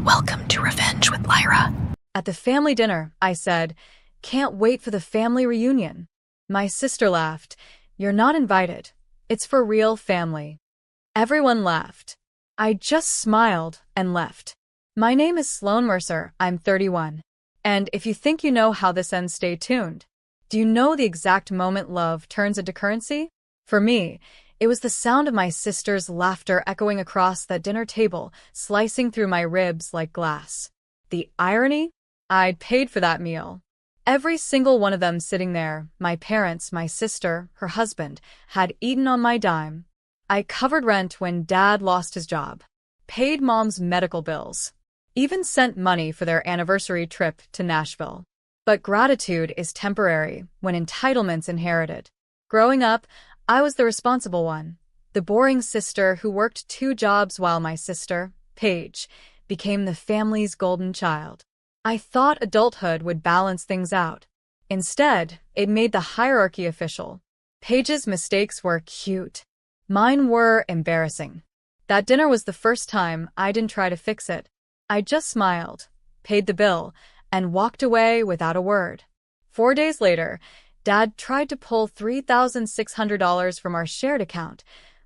Welcome to Revenge with Lyra. At the family dinner, I said, "Can't wait for the family reunion." My sister laughed. "You're not invited. It's for real family." Everyone laughed. I just smiled and left. My name is Sloane Mercer. I'm 31. And if you think you know how this ends, stay tuned. Do you know the exact moment love turns into currency? For me, it was the sound of my sister's laughter echoing across that dinner table, slicing through my ribs like glass. The irony? I'd paid for that meal. Every single one of them sitting there, my parents, my sister, her husband, had eaten on my dime. I covered rent when Dad lost his job, paid Mom's medical bills, even sent money for their anniversary trip to Nashville. But gratitude is temporary when entitlement's inherited. Growing up, I was the responsible one, the boring sister who worked 2 jobs while my sister, Paige, became the family's golden child. I thought adulthood would balance things out. Instead, it made the hierarchy official. Paige's mistakes were cute. Mine were embarrassing. That dinner was the first time I didn't try to fix it. I just smiled, paid the bill, and walked away without a word. 4 days later, Dad tried to pull $3,600 from our shared account,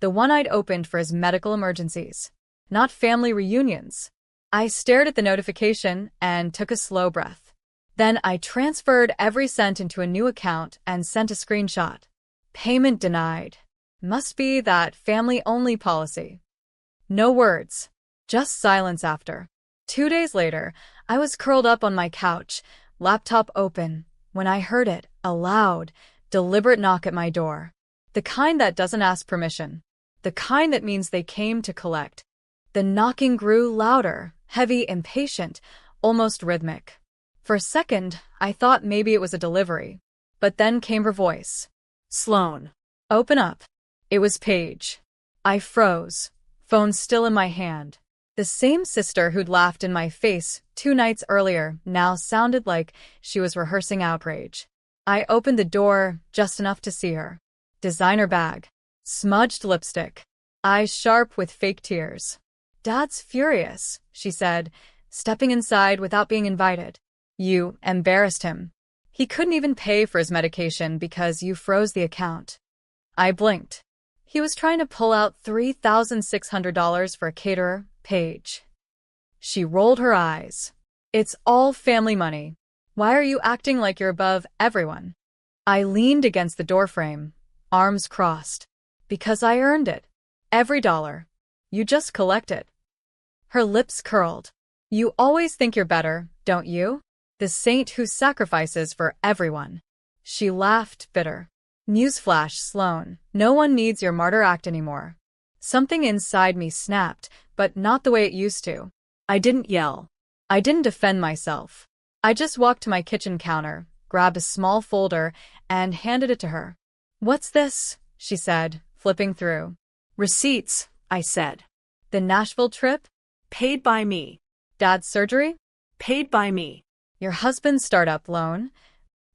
the one I'd opened for his medical emergencies, not family reunions. I stared at the notification and took a slow breath. Then I transferred every cent into a new account and sent a screenshot. Payment denied. Must be that family-only policy. No words, just silence after. 2 days later, I was curled up on my couch, laptop open, when I heard it, a loud, deliberate knock at my door. The kind that doesn't ask permission. The kind that means they came to collect. The knocking grew louder, heavy, impatient, almost rhythmic. For a second, I thought maybe it was a delivery. But then came her voice. "Sloane, open up." It was Paige. I froze, phone still in my hand. The same sister who'd laughed in my face 2 nights earlier now sounded like she was rehearsing outrage. I opened the door just enough to see her. Designer bag. Smudged lipstick. Eyes sharp with fake tears. "Dad's furious," she said, stepping inside without being invited. "You embarrassed him. He couldn't even pay for his medication because you froze the account." I blinked. He was trying to pull out $3,600 for a caterer, Paige. She rolled her eyes. "It's all family money. Why are you acting like you're above everyone?" I leaned against the doorframe, arms crossed. "Because I earned it. Every dollar. You just collect it." Her lips curled. "You always think you're better, don't you? The saint who sacrifices for everyone." She laughed, bitter. "Newsflash, Sloane. No one needs your martyr act anymore." Something inside me snapped, but not the way it used to. I didn't yell. I didn't defend myself. I just walked to my kitchen counter, grabbed a small folder, and handed it to her. "What's this?" she said, flipping through. "Receipts," I said. "The Nashville trip? Paid by me. Dad's surgery? Paid by me. Your husband's startup loan?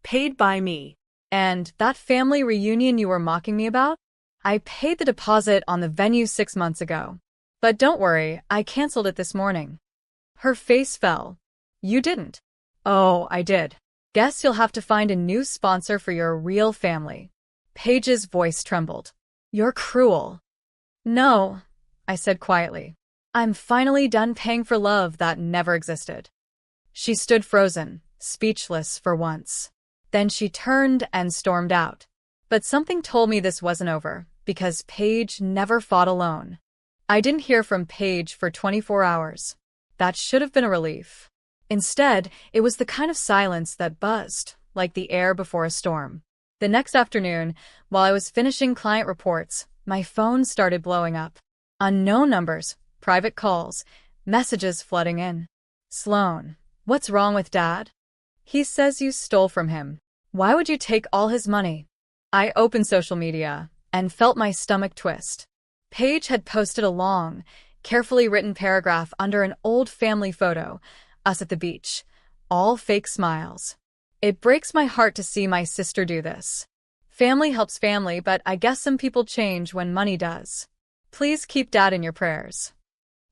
Paid by me. And that family reunion you were mocking me about? I paid the deposit on the venue 6 months ago. But don't worry, I canceled it this morning." Her face fell. "You didn't?" "Oh, I did. Guess you'll have to find a new sponsor for your real family." Paige's voice trembled. "You're cruel." "No," I said quietly. "I'm finally done paying for love that never existed." She stood frozen, speechless for once. Then she turned and stormed out. But something told me this wasn't over, because Paige never fought alone. I didn't hear from Paige for 24 hours. That should have been a relief. Instead, it was the kind of silence that buzzed, like the air before a storm. The next afternoon, while I was finishing client reports, my phone started blowing up. Unknown numbers, private calls, messages flooding in. "Sloane, what's wrong with Dad? He says you stole from him. Why would you take all his money?" I opened social media and felt my stomach twist. Paige had posted a long, carefully written paragraph under an old family photo, us at the beach, all fake smiles. It breaks my heart to see my sister do this. Family helps family, but I guess some people change when money does. Please keep Dad in your prayers.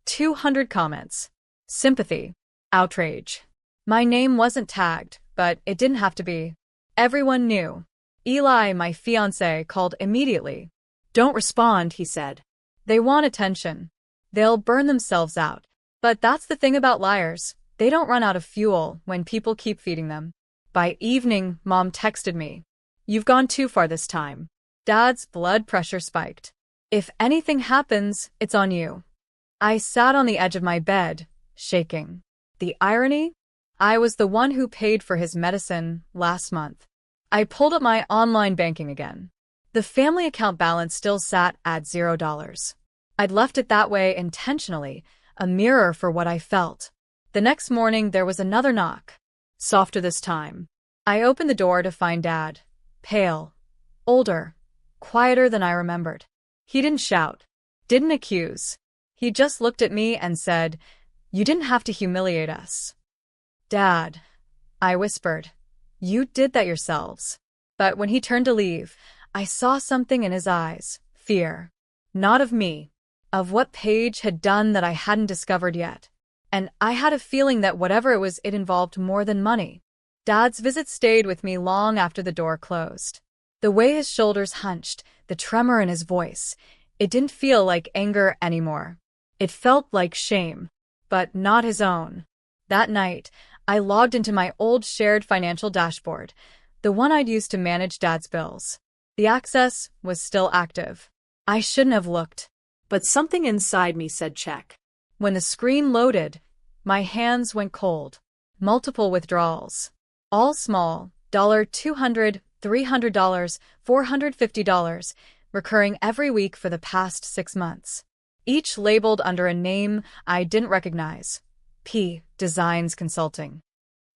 200 comments. Sympathy. Outrage. My name wasn't tagged, but it didn't have to be. Everyone knew. Eli, my fiancé, called immediately. "Don't respond," he said. "They want attention. They'll burn themselves out." But that's the thing about liars. They don't run out of fuel when people keep feeding them. By evening, Mom texted me. "You've gone too far this time." Dad's blood pressure spiked. "If anything happens, it's on you." I sat on the edge of my bed, shaking. The irony? I was the one who paid for his medicine last month. I pulled up my online banking again. The family account balance still sat at $0. I'd left it that way intentionally, a mirror for what I felt. The next morning, there was another knock. Softer this time. I opened the door to find Dad. Pale. Older. Quieter than I remembered. He didn't shout. Didn't accuse. He just looked at me and said, "You didn't have to humiliate us." "Dad," I whispered, "you did that yourselves." But when he turned to leave, I saw something in his eyes. Fear. Not of me. Of what Paige had done that I hadn't discovered yet. And I had a feeling that whatever it was, it involved more than money. Dad's visit stayed with me long after the door closed. The way his shoulders hunched, the tremor in his voice, it didn't feel like anger anymore. It felt like shame, but not his own. That night, I logged into my old shared financial dashboard, the one I'd used to manage Dad's bills. The access was still active. I shouldn't have looked, but something inside me said check. When the screen loaded, my hands went cold. Multiple withdrawals. All small, $200, $300, $450, recurring every week for the past 6 months. Each labeled under a name I didn't recognize. P. Designs Consulting.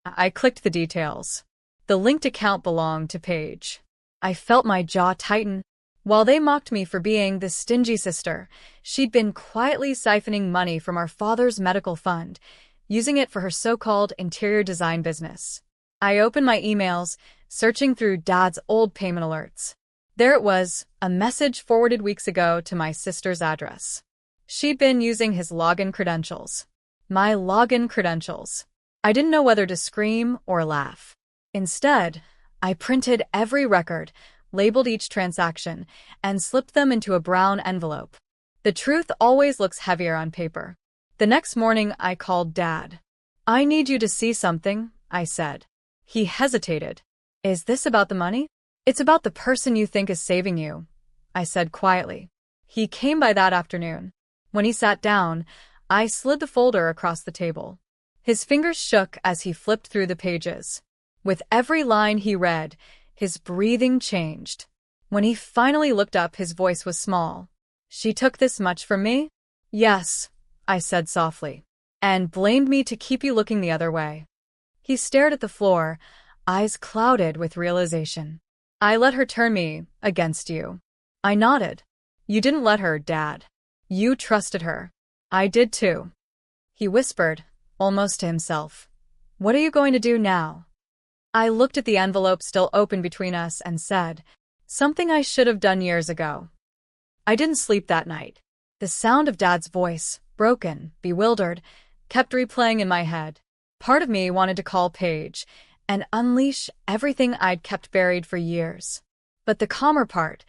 I clicked the details. The linked account belonged to Paige. I felt my jaw tighten. While they mocked me for being the stingy sister, she'd been quietly siphoning money from our father's medical fund, using it for her so-called interior design business. I opened my emails, searching through Dad's old payment alerts. There it was, a message forwarded weeks ago to my sister's address. She'd been using his login credentials. My login credentials. I didn't know whether to scream or laugh. Instead, I printed every record, labeled each transaction, and slipped them into a brown envelope. The truth always looks heavier on paper. The next morning, I called Dad. "I need you to see something," I said. He hesitated. "Is this about the money?" "It's about the person you think is saving you," I said quietly. He came by that afternoon. When he sat down, I slid the folder across the table. His fingers shook as he flipped through the pages. With every line he read, his breathing changed. When he finally looked up, his voice was small. "She took this much from me?" "Yes," I said softly. "And blamed me to keep you looking the other way." He stared at the floor, eyes clouded with realization. "I let her turn me against you." I nodded. "You didn't let her, Dad. You trusted her." "I did too." He whispered, almost to himself. "What are you going to do now?" I looked at the envelope still open between us and said, "Something I should have done years ago." I didn't sleep that night. The sound of Dad's voice, broken, bewildered, kept replaying in my head. Part of me wanted to call Paige and unleash everything I'd kept buried for years. But the calmer part,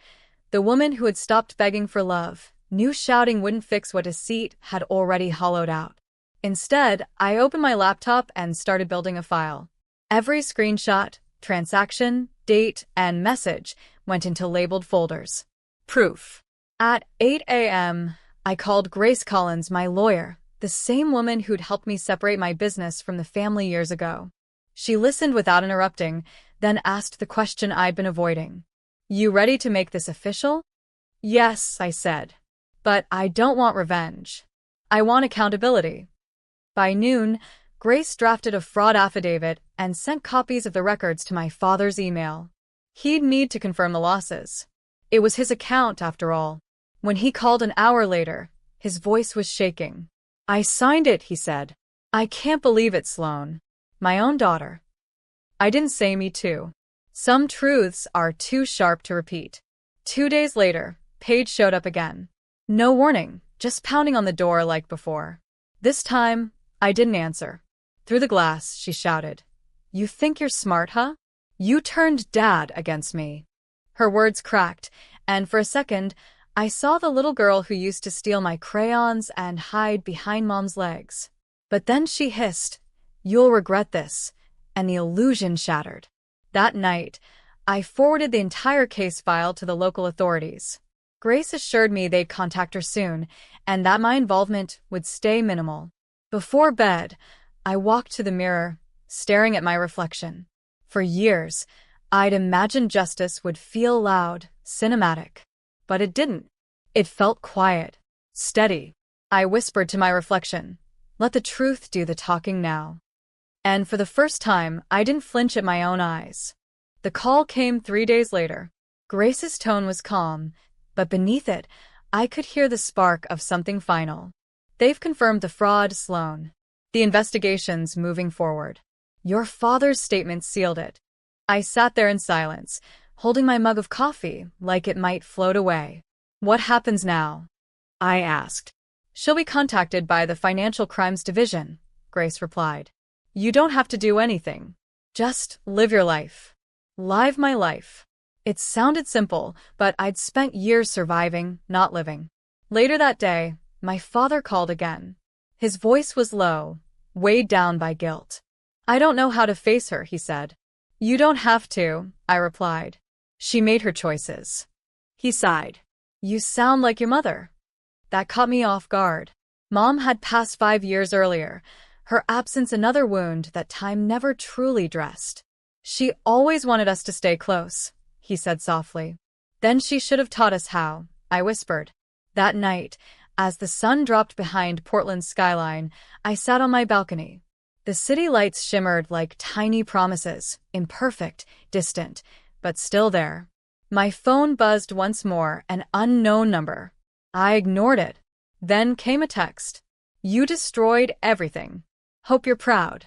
the woman who had stopped begging for love, knew shouting wouldn't fix what deceit had already hollowed out. Instead, I opened my laptop and started building a file. Every screenshot, transaction, date, and message went into labeled folders. Proof. At 8 a.m., I called Grace Collins, my lawyer, the same woman who'd helped me separate my business from the family years ago. She listened without interrupting, then asked the question I'd been avoiding. "You ready to make this official?" "Yes," I said. "But I don't want revenge. I want accountability." By noon, Grace drafted a fraud affidavit and sent copies of the records to my father's email. He'd need to confirm the losses. It was his account, after all. When he called an hour later, his voice was shaking. "I signed it," he said. "I can't believe it, Sloan. My own daughter." I didn't say me too. Some truths are too sharp to repeat. 2 days later, Paige showed up again. No warning, just pounding on the door like before. This time, I didn't answer. Through the glass, she shouted, "You think you're smart, huh? You turned Dad against me." Her words cracked, and for a second, I saw the little girl who used to steal my crayons and hide behind Mom's legs. But then she hissed, "You'll regret this," and the illusion shattered. That night, I forwarded the entire case file to the local authorities. Grace assured me they'd contact her soon, and that my involvement would stay minimal. Before bed, I walked to the mirror, staring at my reflection. For years, I'd imagined justice would feel loud, cinematic. But it didn't. It felt quiet, steady. I whispered to my reflection, "Let the truth do the talking now." And for the first time, I didn't flinch at my own eyes. The call came 3 days later. Grace's tone was calm, but beneath it, I could hear the spark of something final. "They've confirmed the fraud, Sloan. The investigation's moving forward. Your father's statement sealed it." I sat there in silence, holding my mug of coffee like it might float away. "What happens now?" I asked. "She'll be contacted by the Financial Crimes Division," Grace replied. "You don't have to do anything. Just live your life." Live my life. It sounded simple, but I'd spent years surviving, not living. Later that day, my father called again. His voice was low, weighed down by guilt. "I don't know how to face her," he said. "You don't have to," I replied. "She made her choices." He sighed. "You sound like your mother." That caught me off guard. Mom had passed 5 years earlier, her absence another wound that time never truly dressed. "She always wanted us to stay close," he said softly. "Then she should have taught us how," I whispered. That night, as the sun dropped behind Portland's skyline, I sat on my balcony. The city lights shimmered like tiny promises, imperfect, distant, but still there. My phone buzzed once more, an unknown number. I ignored it. Then came a text. "You destroyed everything. Hope you're proud.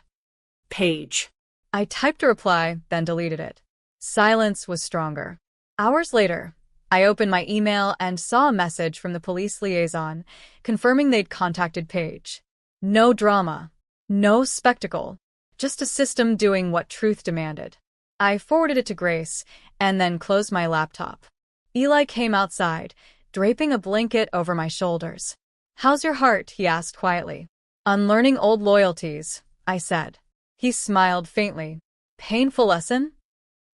Paige." I typed a reply, then deleted it. Silence was stronger. Hours later, I opened my email and saw a message from the police liaison confirming they'd contacted Paige. No drama. No spectacle. Just a system doing what truth demanded. I forwarded it to Grace and then closed my laptop. Eli came outside, draping a blanket over my shoulders. "How's your heart?" he asked quietly. "Unlearning old loyalties," I said. He smiled faintly. "Painful lesson?"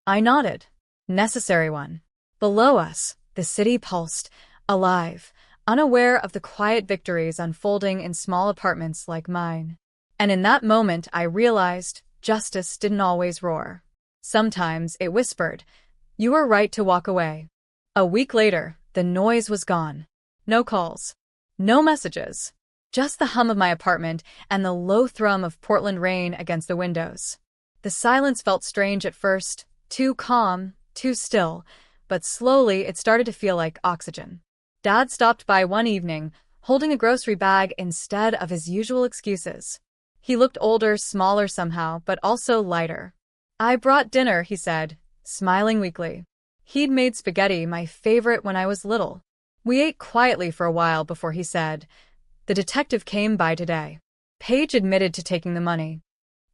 I nodded. "Necessary one." Below us, the city pulsed, alive, unaware of the quiet victories unfolding in small apartments like mine. And in that moment, I realized justice didn't always roar. Sometimes it whispered, "You were right to walk away." A week later, the noise was gone. No calls. No messages. Just the hum of my apartment and the low thrum of Portland rain against the windows. The silence felt strange at first, too calm, too still, but slowly it started to feel like oxygen. Dad stopped by one evening, holding a grocery bag instead of his usual excuses. He looked older, smaller somehow, but also lighter. "I brought dinner," he said, smiling weakly. He'd made spaghetti, my favorite when I was little. We ate quietly for a while before he said, "The detective came by today." Paige admitted to taking the money.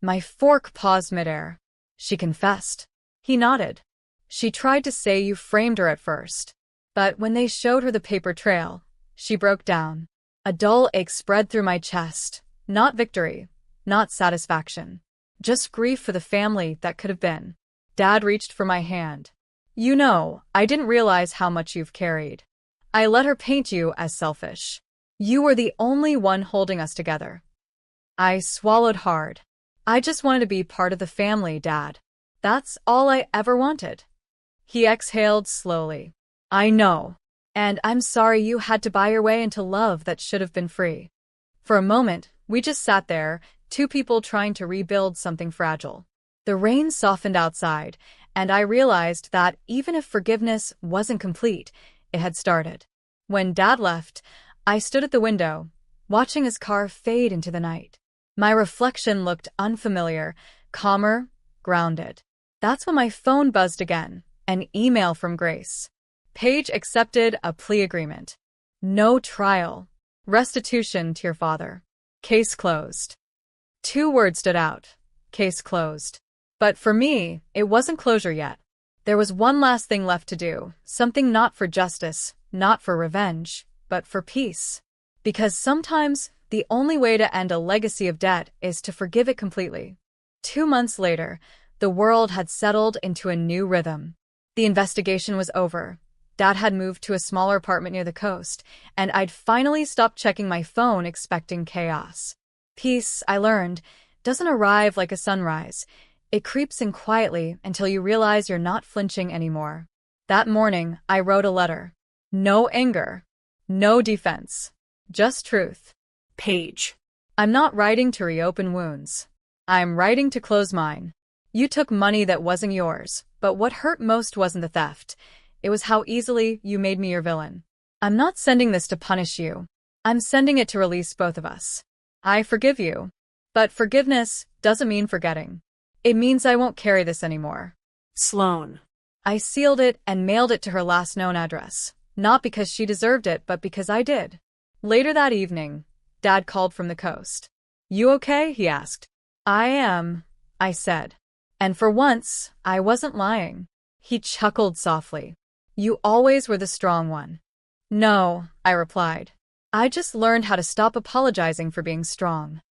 My fork paused midair. "She confessed." He nodded. "She tried to say you framed her at first. But when they showed her the paper trail, she broke down." A dull ache spread through my chest. Not victory. Not satisfaction. Just grief for the family that could have been. Dad reached for my hand. "You know, I didn't realize how much you've carried. I let her paint you as selfish. You were the only one holding us together." I swallowed hard. "I just wanted to be part of the family, Dad. That's all I ever wanted." He exhaled slowly. "I know. And I'm sorry you had to buy your way into love that should have been free." For a moment, we just sat there, two people trying to rebuild something fragile. The rain softened outside, and I realized that even if forgiveness wasn't complete, it had started. When Dad left, I stood at the window, watching his car fade into the night. My reflection looked unfamiliar, calmer, grounded. That's when my phone buzzed again, an email from Grace. Paige accepted a plea agreement. No trial. Restitution to your father. Case closed. 2 words stood out. Case closed. But for me, it wasn't closure yet. There was one last thing left to do, something not for justice, not for revenge, but for peace. Because sometimes, the only way to end a legacy of debt is to forgive it completely. 2 months later, the world had settled into a new rhythm. The investigation was over. Dad had moved to a smaller apartment near the coast, and I'd finally stopped checking my phone expecting chaos. Peace, I learned, doesn't arrive like a sunrise. It creeps in quietly until you realize you're not flinching anymore. That morning, I wrote a letter. No anger. No defense. Just truth. Paige. I'm not writing to reopen wounds. I'm writing to close mine. You took money that wasn't yours, but what hurt most wasn't the theft. It was how easily you made me your villain. I'm not sending this to punish you. I'm sending it to release both of us. I forgive you. But forgiveness doesn't mean forgetting. It means I won't carry this anymore. Sloane. I sealed it and mailed it to her last known address. Not because she deserved it, but because I did. Later that evening, Dad called from the coast. You okay? He asked. I am, I said. And for once, I wasn't lying. He chuckled softly. You always were the strong one. No, I replied. I just learned how to stop apologizing for being strong.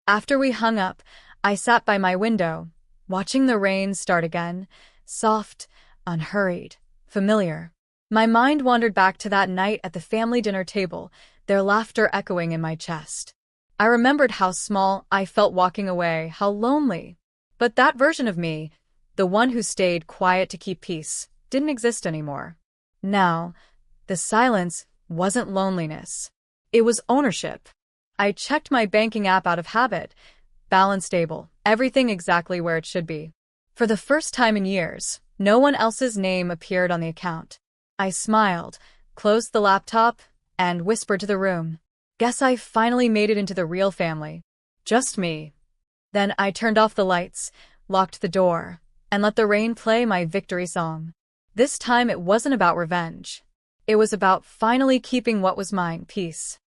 After we hung up, I sat by my window, watching the rain start again, soft, unhurried, familiar. My mind wandered back to that night at the family dinner table, their laughter echoing in my chest. I remembered how small I felt walking away, how lonely. But that version of me, the one who stayed quiet to keep peace, didn't exist anymore. Now, the silence wasn't loneliness. It was ownership. I checked my banking app out of habit. Balance stable, everything exactly where it should be. For the first time in years, no one else's name appeared on the account. I smiled, closed the laptop, and whispered to the room. Guess I finally made it into the real family. Just me. Then I turned off the lights, locked the door, and let the rain play my victory song. This time it wasn't about revenge. It was about finally keeping what was mine, peace.